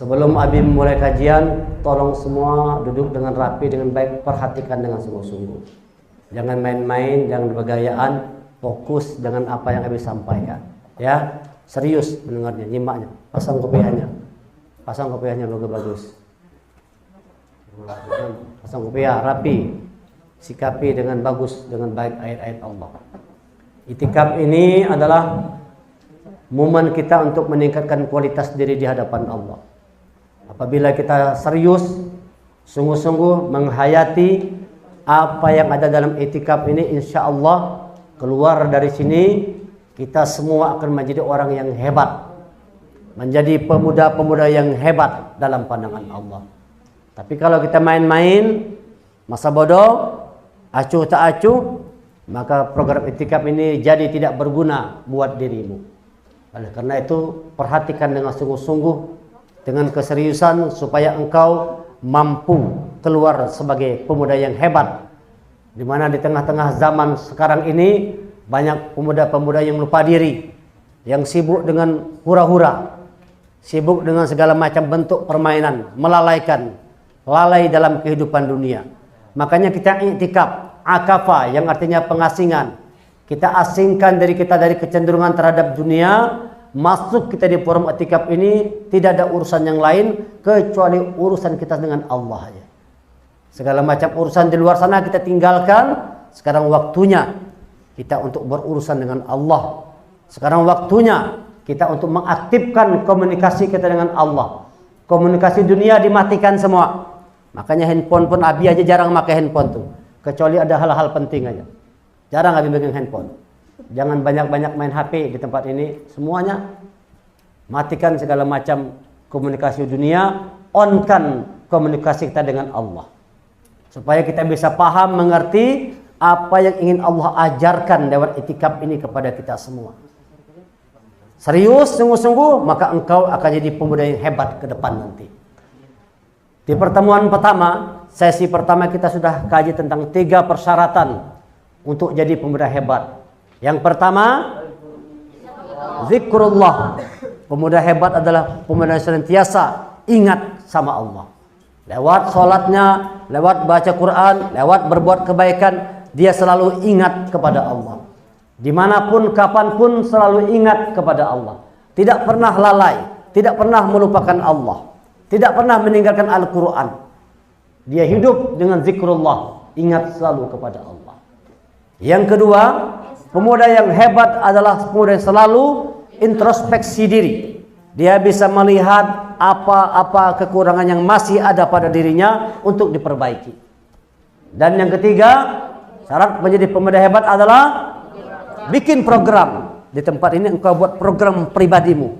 Sebelum Abi mulai kajian, tolong semua duduk dengan rapi, dengan baik, perhatikan dengan sungguh-sungguh. Jangan main-main, jangan bergayaan, fokus dengan apa yang Abi sampaikan. Ya, serius mendengarnya, nyimaknya. Pasang kopiahnya. Pasang kopiahnya bagus. Pasang kopiah rapi. Sikapi dengan bagus, dengan baik ayat-ayat Allah. Itikaf ini adalah momen kita untuk meningkatkan kualitas diri di hadapan Allah. Apabila kita serius, sungguh-sungguh menghayati apa yang ada dalam itikaf ini, insya Allah keluar dari sini kita semua akan menjadi orang yang hebat, menjadi pemuda-pemuda yang hebat dalam pandangan Allah. Tapi kalau kita main-main, masa bodoh, acuh tak acuh, maka program itikaf ini jadi tidak berguna buat dirimu. Oleh karena itu, perhatikan dengan sungguh-sungguh, dengan keseriusan, supaya engkau mampu keluar sebagai pemuda yang hebat. Di mana di tengah-tengah zaman sekarang ini banyak pemuda-pemuda yang lupa diri, yang sibuk dengan hura-hura, sibuk dengan segala macam bentuk permainan, lalai dalam kehidupan dunia. Makanya kita iktikaf, akafa yang artinya pengasingan. Kita asingkan diri kita dari kecenderungan terhadap dunia. Masuk kita di forum iktikaf ini tidak ada urusan yang lain kecuali urusan kita dengan Allah aja. Segala macam urusan di luar sana kita tinggalkan. Sekarang waktunya kita untuk berurusan dengan Allah. Sekarang waktunya kita untuk mengaktifkan komunikasi kita dengan Allah. Komunikasi dunia dimatikan semua. Makanya handphone pun Abi aja jarang pakai handphone tuh, kecuali ada hal-hal penting aja. Jarang Abi megang handphone. Jangan banyak-banyak main HP di tempat ini. Semuanya matikan segala macam komunikasi dunia, onkan komunikasi kita dengan Allah, supaya kita bisa paham, mengerti apa yang ingin Allah ajarkan lewat itikaf ini kepada kita semua. Serius, sungguh-sungguh, maka engkau akan jadi pemuda yang hebat ke depan nanti. Di pertemuan pertama, sesi pertama kita sudah kaji tentang 3 persyaratan untuk jadi pemuda hebat. Yang pertama, zikrullah. Pemuda hebat adalah pemuda yang senantiasa ingat sama Allah. Lewat sholatnya, lewat baca Quran, lewat berbuat kebaikan, dia selalu ingat kepada Allah. Dimanapun, kapanpun selalu ingat kepada Allah. Tidak pernah lalai, tidak pernah melupakan Allah, tidak pernah meninggalkan Al-Quran. Dia hidup dengan zikrullah, ingat selalu kepada Allah. Yang kedua, pemuda yang hebat adalah pemuda yang selalu introspeksi diri. Dia bisa melihat apa-apa kekurangan yang masih ada pada dirinya untuk diperbaiki. Dan yang ketiga, syarat menjadi pemuda hebat adalah bikin program. Di tempat ini engkau buat program pribadimu.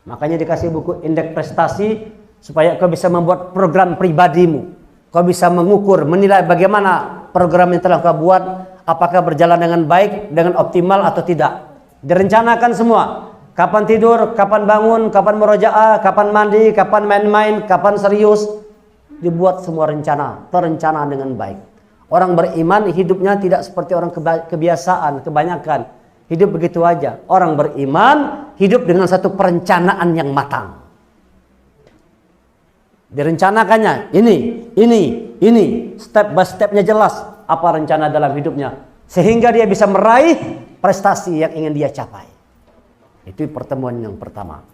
Makanya dikasih buku indeks prestasi supaya kau bisa membuat program pribadimu. Kau bisa mengukur, menilai bagaimana program yang telah kau buat, apakah berjalan dengan baik, dengan optimal atau tidak. Direncanakan semua. Kapan tidur, kapan bangun, kapan murojaah, kapan mandi, kapan main-main, kapan serius. Dibuat semua rencana, terencana dengan baik. Orang beriman hidupnya tidak seperti orang kebiasaan, kebanyakan. Hidup begitu aja. Orang beriman hidup dengan satu perencanaan yang matang. Direncanakannya ini, step by stepnya jelas apa rencana dalam hidupnya, sehingga dia bisa meraih prestasi yang ingin dia capai. Itu pertemuan yang pertama.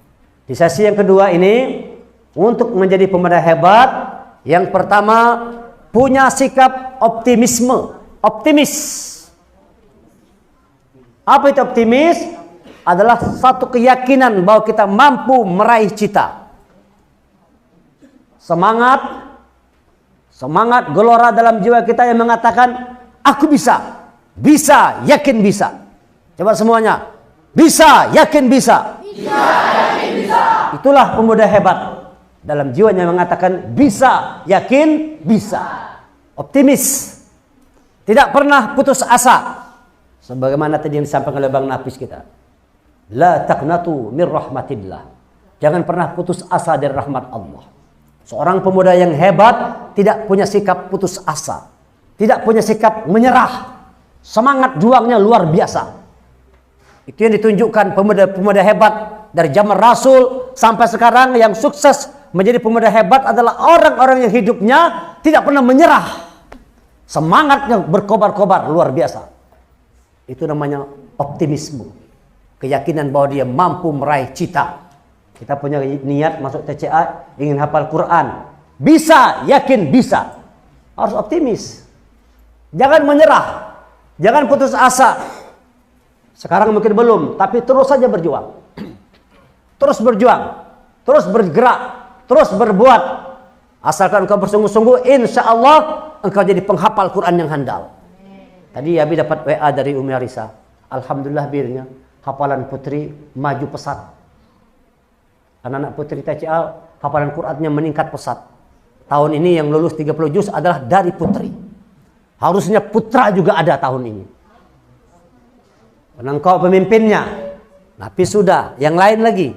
Di sesi yang kedua ini, untuk menjadi pemuda hebat, yang pertama punya sikap optimis. Apa itu optimis? Adalah satu keyakinan bahwa kita mampu meraih cita. Semangat gelora dalam jiwa kita yang mengatakan aku bisa, yakin bisa. Coba semuanya, bisa, yakin bisa. Itulah pemuda hebat dalam jiwanya mengatakan bisa, yakin bisa. Optimis, tidak pernah putus asa. Sebagaimana tadi yang disampaikan oleh Bang Nafis kita, la taqnatu min rahmatillah. Jangan pernah putus asa dari rahmat Allah. Seorang pemuda yang hebat tidak punya sikap putus asa, tidak punya sikap menyerah. Semangat juangnya luar biasa. Itu yang ditunjukkan pemuda-pemuda hebat dari zaman Rasul sampai sekarang yang sukses menjadi pemuda hebat adalah orang-orang yang hidupnya tidak pernah menyerah. Semangatnya berkobar-kobar luar biasa. Itu namanya optimisme. Keyakinan bahwa dia mampu meraih cita. Kita punya niat masuk TCA, ingin hafal Quran. Bisa, yakin bisa. Harus optimis. Jangan menyerah. Jangan putus asa. Sekarang mungkin belum, tapi terus saja berjuang. Terus berjuang. Terus bergerak. Terus berbuat. Asalkan engkau bersungguh-sungguh, insya Allah engkau jadi penghafal Quran yang handal. Tadi Abi dapat WA dari Umi Arisa. Alhamdulillah birnya, hafalan putri maju pesat. Anak-anak putri TCA hafalan Qurannya meningkat pesat. Tahun ini yang lulus 30 juz adalah dari putri. Harusnya putra juga ada tahun ini. Karena engkau pemimpinnya. Tapi sudah, yang lain lagi.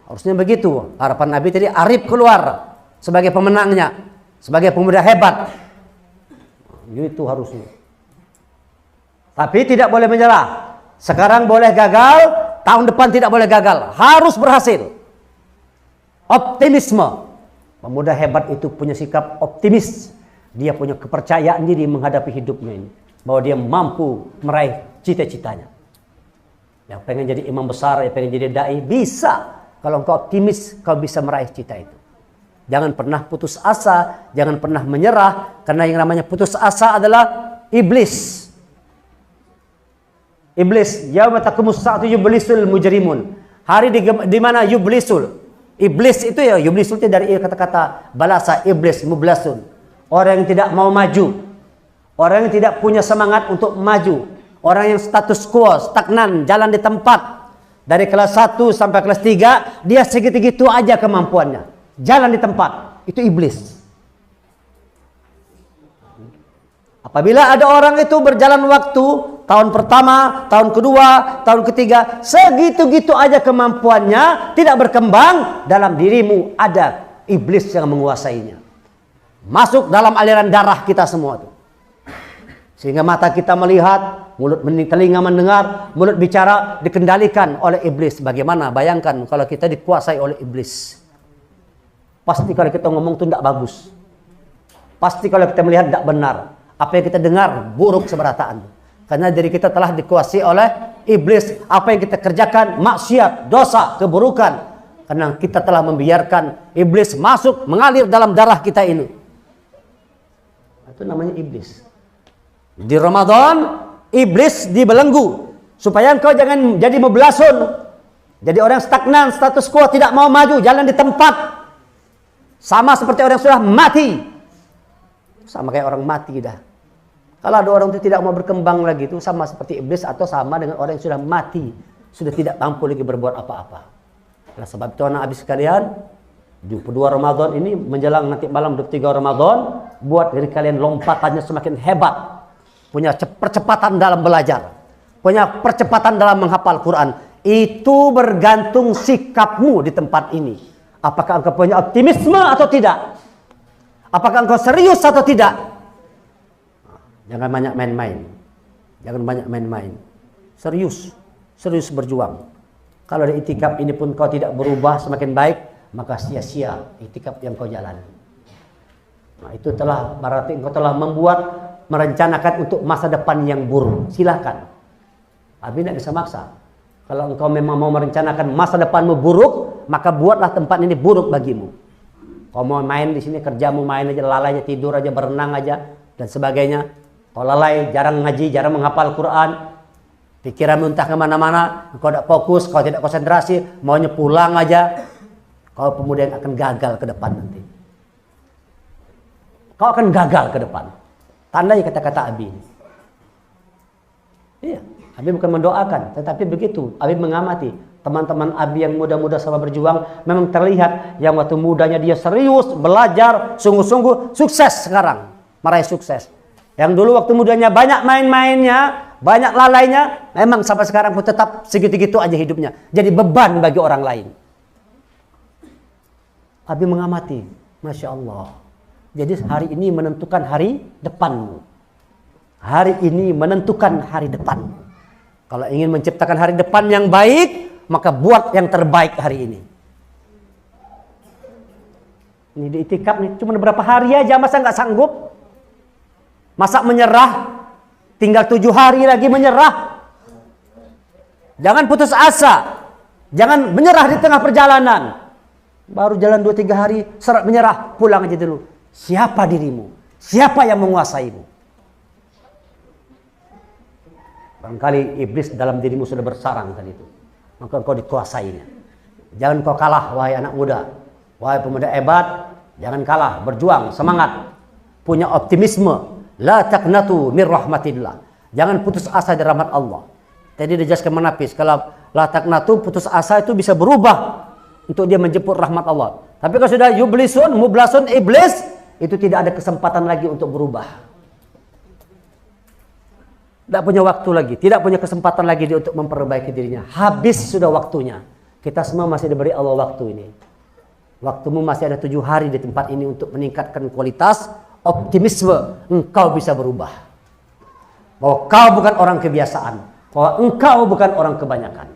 Harusnya begitu. Harapan Nabi tadi, Arif keluar sebagai pemenangnya, sebagai pemuda hebat. Itu harusnya. Tapi tidak boleh menyerah. Sekarang boleh gagal, tahun depan tidak boleh gagal. Harus berhasil. Optimisme. Pemuda hebat itu punya sikap optimis. Dia punya kepercayaan diri menghadapi hidupnya ini. Bahwa dia mampu meraih cita-citanya. Yang pengen jadi imam besar, yang pengen jadi dai, bisa. Kalau engkau optimis, kau bisa meraih cita itu. Jangan pernah putus asa, jangan pernah menyerah. Karena yang namanya putus asa adalah iblis. Iblis, yauma taqumus sa'atu yublisul mujrimun. Hari di mana yublisul. Iblis itu ya, yublisul itu dari kata-kata balasa, iblis, mublasun. Orang yang tidak mau maju. Orang yang tidak punya semangat untuk maju. Orang yang status quo, stagnan, jalan di tempat. Dari kelas 1 sampai kelas 3, dia segitu-gitu aja kemampuannya. Jalan di tempat. Itu iblis. Apabila ada orang itu berjalan waktu, tahun pertama, tahun kedua, tahun ketiga, segitu-gitu aja kemampuannya, tidak berkembang, dalam dirimu ada iblis yang menguasainya. Masuk dalam aliran darah kita semua tuh. Sehingga mata kita melihat, mulut telinga mendengar, mulut bicara dikendalikan oleh iblis. Bagaimana? Bayangkan kalau kita dikuasai oleh iblis. Pasti kalau kita ngomong itu tidak bagus. Pasti kalau kita melihat tidak benar. Apa yang kita dengar buruk seberataan. Karena diri kita telah dikuasai oleh iblis. Apa yang kita kerjakan maksiat, dosa, keburukan. Karena kita telah membiarkan iblis masuk, mengalir dalam darah kita ini. Itu namanya iblis. Di Ramadan, iblis dibelenggu. Supaya engkau jangan jadi mublasun. Jadi orang stagnan, status quo, tidak mau maju, jalan di tempat. Sama seperti orang yang sudah mati. Sama kayak orang mati dah. Kalau ada orang itu tidak mau berkembang lagi, itu sama seperti iblis atau sama dengan orang yang sudah mati. Sudah tidak mampu lagi berbuat apa-apa. Nah, sebab itu anak habis sekalian, 22 Ramadan ini menjelang nanti malam 23 Ramadan, buat diri kalian lompatannya semakin hebat. Punya percepatan dalam belajar. Punya percepatan dalam menghafal Quran. Itu bergantung sikapmu di tempat ini. Apakah engkau punya optimisme atau tidak? Apakah engkau serius atau tidak? Jangan banyak main-main. Jangan banyak main-main. Serius. Serius berjuang. Kalau ada itikaf ini pun kau tidak berubah semakin baik, maka sia-sia itikaf yang kau jalani. Nah, itu telah berarti engkau telah merencanakan untuk masa depan yang buruk. Silakan. Tapi tidak bisa maksa. Kalau engkau memang mau merencanakan masa depanmu buruk, maka buatlah tempat ini buruk bagimu. Kau mau main di sini, kerjamu main aja, lalai aja, tidur aja, berenang aja, dan sebagainya. Kau lalai, jarang ngaji, jarang menghafal Quran, pikiranmu entah kemana-mana, kau tidak fokus, kau tidak konsentrasi, maunya pulang aja. Kau pemuda yang akan gagal ke depan nanti. Kau akan gagal ke depan. Tandai kata-kata Abi. Iya, Abi bukan mendoakan, tetapi begitu. Abi mengamati teman-teman Abi yang muda-muda sama berjuang, memang terlihat yang waktu mudanya dia serius, belajar, sungguh-sungguh, sukses sekarang. Meraih sukses. Yang dulu waktu mudanya banyak main-mainnya, banyak lalainya, memang sampai sekarang pun tetap segitu-gitu aja hidupnya. Jadi beban bagi orang lain. Abi mengamati, Masya Allah. Jadi hari ini menentukan hari depanmu. Hari ini menentukan hari depan. Kalau ingin menciptakan hari depan yang baik, maka buat yang terbaik hari ini. Ini di itikaf nih, cuma berapa hari aja, masa nggak sanggup? Masa menyerah? Tinggal 7 hari lagi menyerah. Jangan putus asa. Jangan menyerah di tengah perjalanan. Baru jalan 2-3 hari, seret menyerah, pulang aja dulu. Siapa dirimu? Siapa yang menguasaimu? Barangkali iblis dalam dirimu sudah bersarang tadi itu. Maka engkau dikuasainya. Jangan kau kalah, wahai anak muda. Wahai pemuda hebat, jangan kalah, berjuang, semangat. Punya optimisme. La taqnatu min rahmatillah. Jangan putus asa dari rahmat Allah. Tadi dijelaskan menapis, kalau la taqnatu, putus asa itu bisa berubah untuk dia menjemput rahmat Allah. Tapi kalau sudah yublisun, mublasun, iblis, itu tidak ada kesempatan lagi untuk berubah. Tidak punya waktu lagi, tidak punya kesempatan lagi dia untuk memperbaiki dirinya. Habis sudah waktunya. Kita semua masih diberi Allah waktu ini. Waktumu masih ada 7 hari di tempat ini untuk meningkatkan kualitas optimisme. Engkau bisa berubah. Bahwa kau bukan orang kebiasaan. Bahwa engkau bukan orang kebanyakan.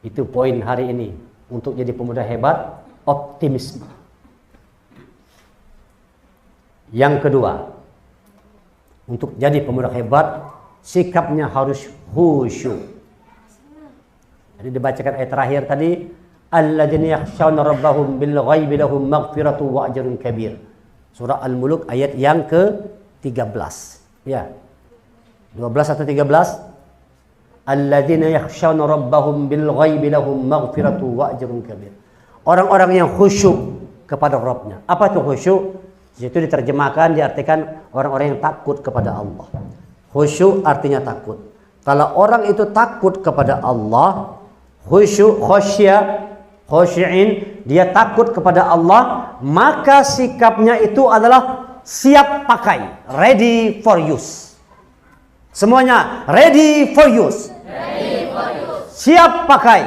Itu poin hari ini. Untuk jadi pemuda hebat, optimisme. Yang kedua, untuk jadi pemuda hebat, sikapnya harus khusyuk. Jadi dibacakan ayat terakhir tadi, alladzina yakhshawna rabbahum bil ghaibi lahum maghfiratu wa ajrun kabir. Surah Al-Muluk ayat yang ke-13. Ya. 12 atau 13? Alladzina yakhshawna rabbahum bil ghaibi lahum maghfiratu wa ajrun kabir. Orang-orang yang khusyuk kepada Rabbnya. Apa itu khusyuk? Itu diterjemahkan, diartikan orang-orang yang takut kepada Allah. Khusyuk artinya takut. Kalau orang itu takut kepada Allah, khusyuk, khosyi'in, dia takut kepada Allah, maka sikapnya itu adalah siap pakai, ready for use. Semuanya ready for use. Siap pakai,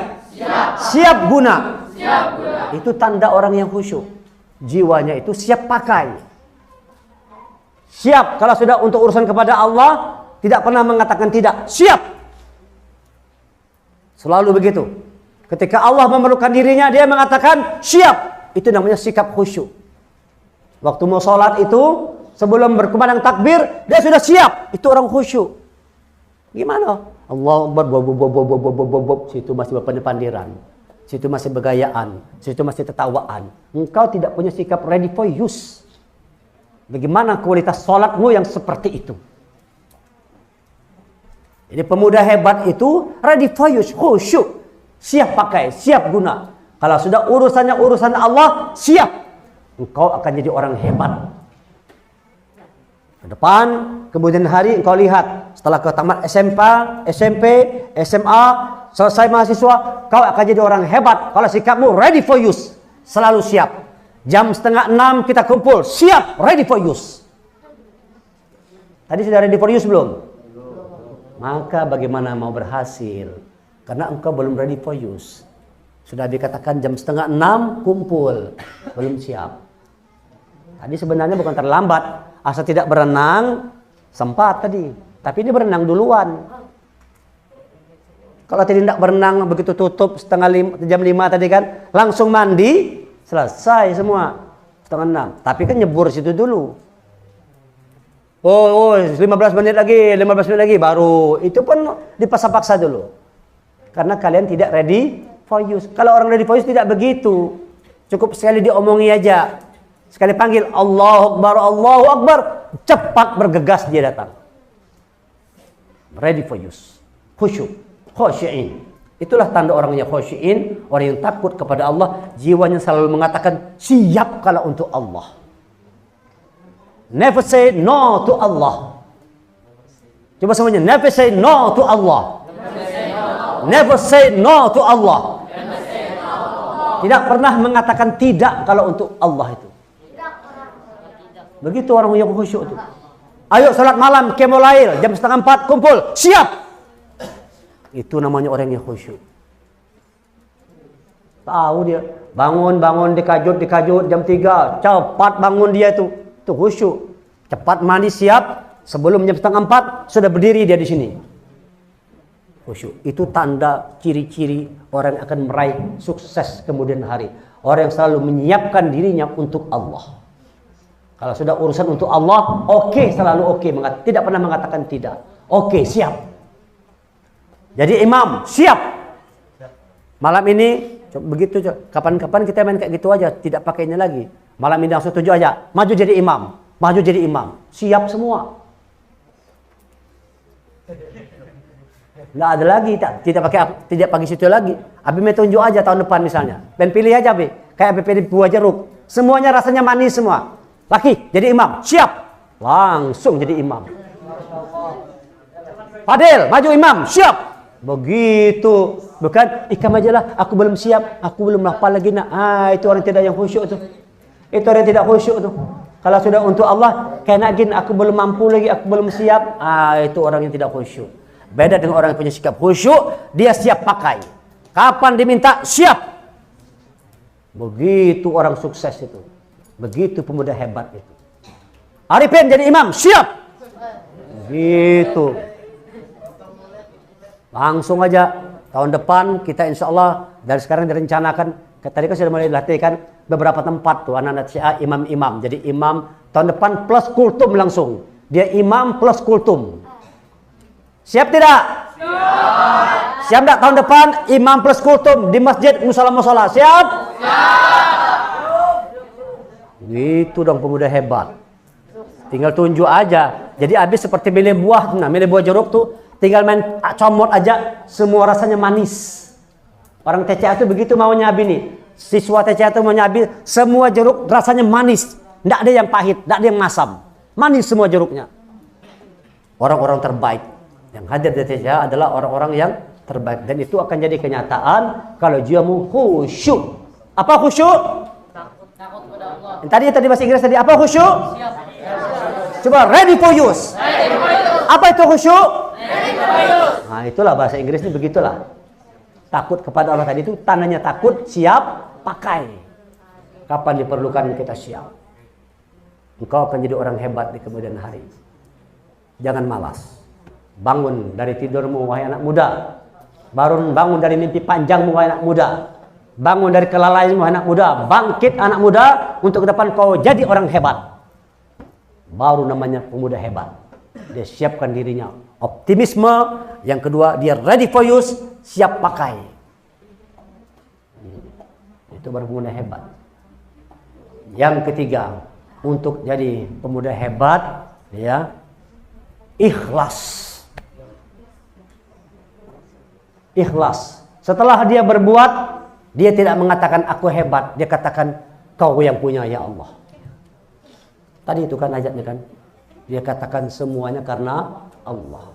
siap guna. Itu tanda orang yang khusyuk. Jiwanya itu siap pakai. Siap kalau sudah untuk urusan kepada Allah, tidak pernah mengatakan tidak. Siap. Selalu begitu. Ketika Allah memerlukan dirinya, dia mengatakan siap. Itu namanya sikap khusyuk. Waktu mau sholat itu, sebelum berkumandang takbir, dia sudah siap. Itu orang khusyuk. Gimana? Allah Akbar, situ masih berpandir-pandiran. Situ masih bergayaan, situ masih tertawaan. Engkau tidak punya sikap ready for use. Bagaimana kualitas sholatmu yang seperti itu? Jadi pemuda hebat itu ready for use, khusyuk, siap pakai, siap guna. Kalau sudah urusannya urusan Allah, siap. Engkau akan jadi orang hebat. Ke depan, kemudian hari engkau lihat setelah kau tamat SMP, SMA, selesai mahasiswa, kau akan jadi orang hebat kalau sikapmu ready for use, selalu siap. Jam 5:30 kita kumpul, siap, ready for use. Tadi sudah ready for use belum? Maka bagaimana mau berhasil? Karena engkau belum ready for use. Sudah dikatakan jam 5:30 kumpul, belum siap. Tadi sebenarnya bukan terlambat, asal tidak berenang sempat tadi. Tapi ini berenang duluan. Kalau tidak berenang begitu tutup jam 5 tadi kan, langsung mandi, selesai semua 5:30. Tapi kan nyebur situ dulu. Oh, 15 menit lagi baru. Itu pun dipaksa-paksa dulu. Karena kalian tidak ready for use. Kalau orang ready for use tidak begitu. Cukup sekali diomongi aja. Sekali panggil Allahu Akbar, cepat bergegas dia datang. Ready for use. Khusyuk, khosyi'in. Itulah tanda orangnya khosyi'in, orang yang takut kepada Allah, jiwanya selalu mengatakan siap kalau untuk Allah. Never say no to Allah. Coba semuanya, never say no to Allah. Never say no to Allah. Tidak pernah mengatakan tidak kalau untuk Allah itu. Begitu orang yang khusyuk itu. Ayo salat malam, qiyamul jam 3:30 kumpul, siap. Itu namanya orang yang khusyuk. Tahu dia, bangun dikajut jam 3, cepat bangun dia itu khusyuk. Cepat mandi siap, sebelum jam 3:30 sudah berdiri dia di sini. Khusyuk. Itu tanda ciri-ciri orang yang akan meraih sukses kemudian hari. Orang yang selalu menyiapkan dirinya untuk Allah. Kalau sudah urusan untuk Allah, oke, selalu oke, tidak pernah mengatakan tidak. Oke, siap. Jadi imam, siap. Malam ini begitu, kapan-kapan kita main kayak gitu aja, tidak pakai ini lagi. Malam ini langsung tuju aja, maju jadi imam, maju jadi imam, siap semua. Nggak ada lagi, tidak pakai situ lagi. Abi mau tunjuk aja tahun depan misalnya. Ben pilih aja Abi, kayak Abi pilih buah jeruk. Semuanya rasanya manis semua. Laki jadi imam, siap, langsung jadi imam. Fadil maju imam, siap. Begitu, bukan ikam aja lah, aku belum siap, aku belum hafal lagi nak. Itu orang tidak yang khusyuk tuh. Itu orang tidak khusyuk tuh. Kalau sudah untuk Allah, kayak gini, aku belum mampu lagi, aku belum siap. Itu orang yang tidak khusyuk. Beda dengan orang yang punya sikap khusyuk, dia siap pakai. Kapan diminta, siap. Begitu orang sukses itu. Begitu pemuda hebat itu. Arifin jadi imam, siap. Begitu. Langsung aja tahun depan kita insya Allah dari sekarang direncanakan. Tadi kan sudah mulai dilatihkan beberapa tempat tuh anak-anak Syiah imam-imam. Jadi imam tahun depan plus kultum langsung. Dia imam plus kultum. Siap tidak? Siap. Siap tidak tahun depan imam plus kultum di masjid musola-musola? Siap? Siap. Gitu dong pemuda hebat. Tinggal tunjuk aja. Jadi habis seperti milih buah, milih buah jeruk tuh, tinggal main comot aja, semua rasanya manis. Orang TCA itu begitu maunya Abi nih. Siswa TCA itu maunya Abi, semua jeruk rasanya manis. Tidak ada yang pahit, tidak ada yang masam. Manis semua jeruknya. Orang-orang terbaik yang hadir di TCA adalah orang-orang yang terbaik. Dan itu akan jadi kenyataan kalau jiwamu khusyuk. Apa khusyuk? Takut kepada Allah. Tadi bahasa Inggris tadi apa khusyuk? Siap. Coba ready for use. Apa itu khusyuk? Ready for use. Nah, itulah bahasa Inggrisnya begitulah. Takut kepada Allah tadi itu tandanya takut, siap, pakai. Kapan diperlukan kita siap. Engkau akan jadi orang hebat di kemudian hari. Jangan malas. Bangun dari tidurmu wahai anak muda. Bangun dari mimpi panjangmu wahai anak muda. Bangun dari kelalaianmu anak muda. Bangkit anak muda untuk ke depan kau jadi orang hebat. Baru namanya pemuda hebat. Dia siapkan dirinya. Optimisme. Yang kedua dia ready for use. Siap pakai. Itu baru pemuda hebat. Yang ketiga. Untuk jadi pemuda hebat. Ya, ikhlas. Ikhlas. Setelah dia berbuat. Dia tidak mengatakan aku hebat. Dia katakan kau yang punya ya Allah. Tadi itu kan ayatnya kan. Dia katakan semuanya karena Allah.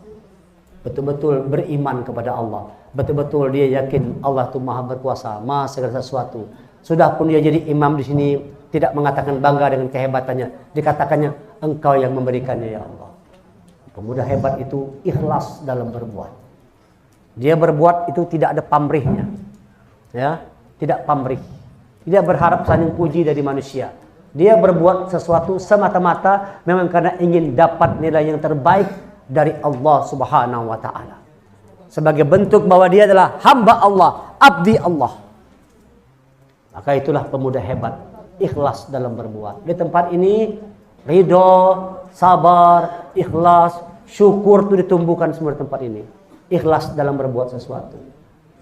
Betul-betul beriman kepada Allah. Betul-betul dia yakin Allah itu maha berkuasa. Maha segala sesuatu. Sudah pun dia jadi imam di sini. Tidak mengatakan bangga dengan kehebatannya. Dikatakannya engkau yang memberikannya ya Allah. Pemuda hebat itu ikhlas dalam berbuat. Dia berbuat itu tidak ada pamrihnya. Ya, tidak pamrih. Tidak berharap saling puji dari manusia. Dia berbuat sesuatu semata-mata memang karena ingin dapat nilai yang terbaik dari Allah Subhanahu wa taala. Sebagai bentuk bahwa dia adalah hamba Allah, abdi Allah. Maka itulah pemuda hebat, ikhlas dalam berbuat. Di tempat ini ridho, sabar, ikhlas, syukur itu ditumbuhkan semua di tempat ini. Ikhlas dalam berbuat sesuatu.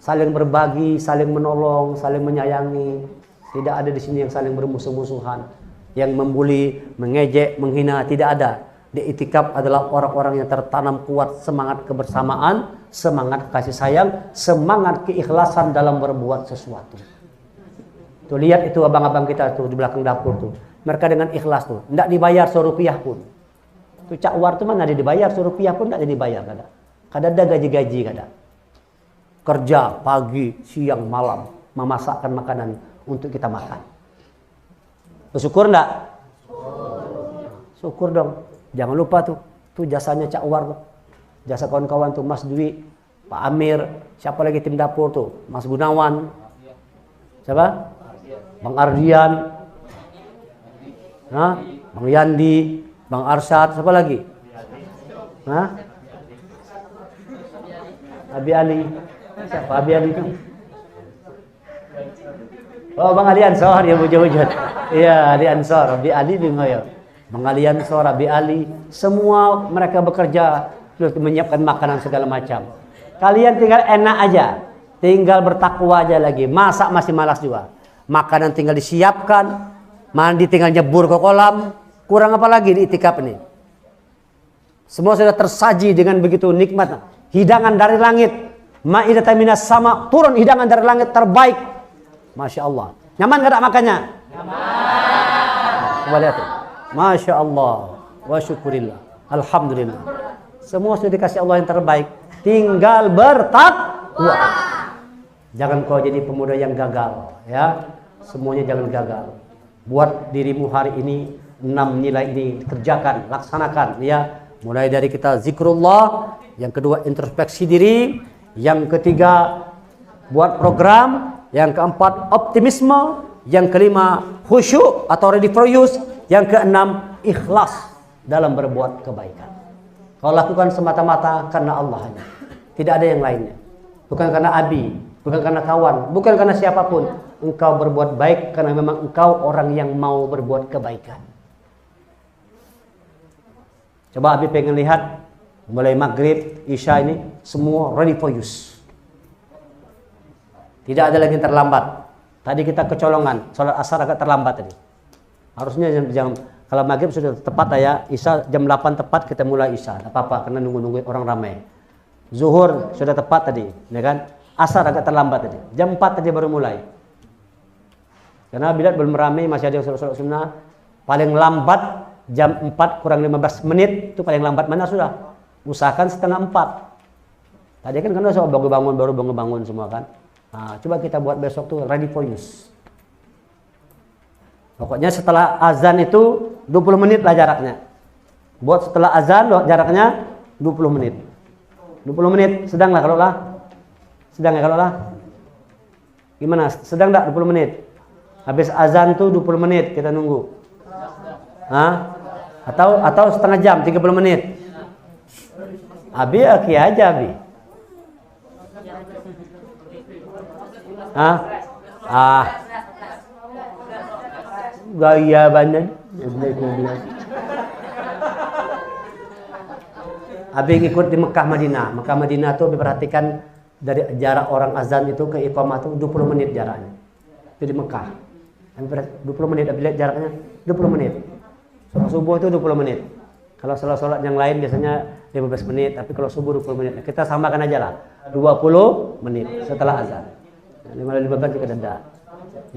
Saling berbagi, saling menolong, saling menyayangi. Tidak ada di sini yang saling bermusuh-musuhan, yang membuli, mengejek, menghina, tidak ada. Di itikaf adalah orang-orang yang tertanam kuat semangat kebersamaan, semangat kasih sayang, semangat keikhlasan dalam berbuat sesuatu. Tuh lihat itu abang-abang kita tuh di belakang dapur tuh. Mereka dengan ikhlas tuh, tidak dibayar ₹1 pun. Tuh Cak War tuh mana dibayar ₹1 pun tidak dibayar kada. Kada ada gaji-gaji kada. Kerja pagi, siang, malam memasakkan makanan untuk kita makan. Bersyukur enggak? Syukur dong. Jangan lupa tuh jasanya Cak War tuh. Jasa kawan-kawan tuh Mas Dwi, Pak Amir, siapa lagi tim dapur tuh? Mas Gunawan. Siapa? Bang Ardian. Hah? Bang Yandi, Bang Arsyad, siapa lagi? Hah? Abi Ali. Siapa Abi Ali itu? Oh, Bang Ali Ansor ya wujud-wujud. Iya, Ali Ansor, Abi Ali bin Ngoyo. Bang Ali Ansor, Abi Ali, semua mereka bekerja menyiapkan makanan segala macam. Kalian tinggal enak aja, tinggal bertakwa aja lagi. Masak masih malas juga. Makanan tinggal disiapkan, mandi tinggal nyebur ke kolam. Kurang apa lagi di itikaf ini? Semua sudah tersaji dengan begitu nikmat. Hidangan dari langit. Ma'idatan minas sama, turun hidangan dari langit terbaik. Masya Allah. Nyaman gak makannya? Nyaman. Coba lihat tuh. Masya Allah. Wa syukurillah. Alhamdulillah. Semua sudah dikasih Allah yang terbaik. Tinggal bertakwa. Jangan kau jadi pemuda yang gagal. Ya. Semuanya jangan gagal. Buat dirimu hari ini 6 nilai ini kerjakan, laksanakan. Ya. Mulai dari kita zikrullah. Yang kedua introspeksi diri. Yang ketiga buat program. Yang keempat optimisme. Yang kelima khusyuk atau ready for use. Yang keenam ikhlas dalam berbuat kebaikan. Kau lakukan semata-mata karena Allah hanya. Tidak ada yang lainnya. Bukan karena abi, bukan karena kawan, bukan karena siapapun. Engkau berbuat baik karena memang engkau orang yang mau berbuat kebaikan. Coba abi pengen lihat mulai maghrib, isya ini semua ready for use. Tidak ada lagi yang terlambat. Tadi kita kecolongan, sholat asar agak terlambat tadi. Harusnya jam kalau maghrib sudah tepat ya, isya jam 8 tepat kita mulai isya. Tidak apa-apa karena nunggu-nunggu orang ramai. Zuhur sudah tepat tadi, ya kan? Asar agak terlambat tadi. Jam 4 tadi baru mulai. Karena Bilal belum ramai, masih ada yang sholat sunnah. Paling lambat jam 4 kurang 15 menit itu paling lambat mana sudah? Usahakan setengah 4. Tadi kan sudah baru bangun semua kan. Nah, coba kita buat besok tuh ready for use. Pokoknya setelah azan itu 20 menit lah jaraknya. Buat setelah azan jaraknya 20 menit. 20 menit sedang lah kalau lah. Sedang ya kalau lah. Gimana? Sedang enggak 20 menit? Habis azan tuh 20 menit kita nunggu. Hah? Atau setengah jam 30 menit. Abi aki aja Abi. Hah? Gaya banget. Abi ikut di Mekah Madinah. Mekah Madinah tuh diperhatikan dari jarak orang azan itu ke iqamah tuh 20 menit jaraknya. Itu di Mekah. 20 menit Abi lihat jaraknya 20 menit. Sholat subuh itu 20 menit. Kalau sholat yang lain biasanya 15 menit, tapi kalau subuh 20 menit. Kita samakan aja lah. 20 menit setelah azan. 15 juga denda.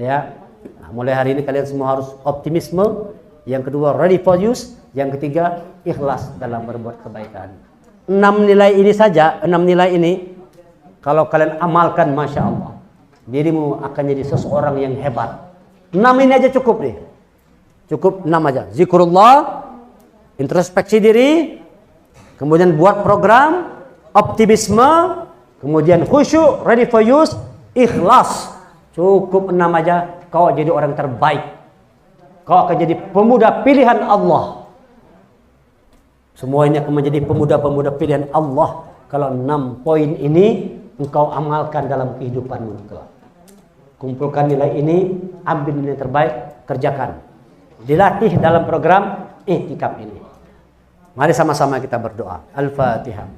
Ya. Nah, mulai hari ini kalian semua harus optimisme. Yang kedua ready for use. Yang ketiga ikhlas dalam berbuat kebaikan. 6 nilai ini saja, 6 nilai ini kalau kalian amalkan, masya Allah, dirimu akan jadi seseorang yang hebat. 6 ini aja cukup nih. Cukup 6 aja. Zikrullah, introspeksi diri, kemudian buat program, optimisme, kemudian khusyuk, ready for use, ikhlas. Cukup 6 aja, kau jadi orang terbaik. Kau akan jadi pemuda pilihan Allah. Semua ini akan menjadi pemuda-pemuda pilihan Allah kalau 6 poin ini engkau amalkan dalam kehidupanmu. Kumpulkan nilai ini, ambil nilai terbaik, kerjakan. Dilatih dalam program i'tikaf ini. Mari sama-sama kita berdoa. Al-Fatihah.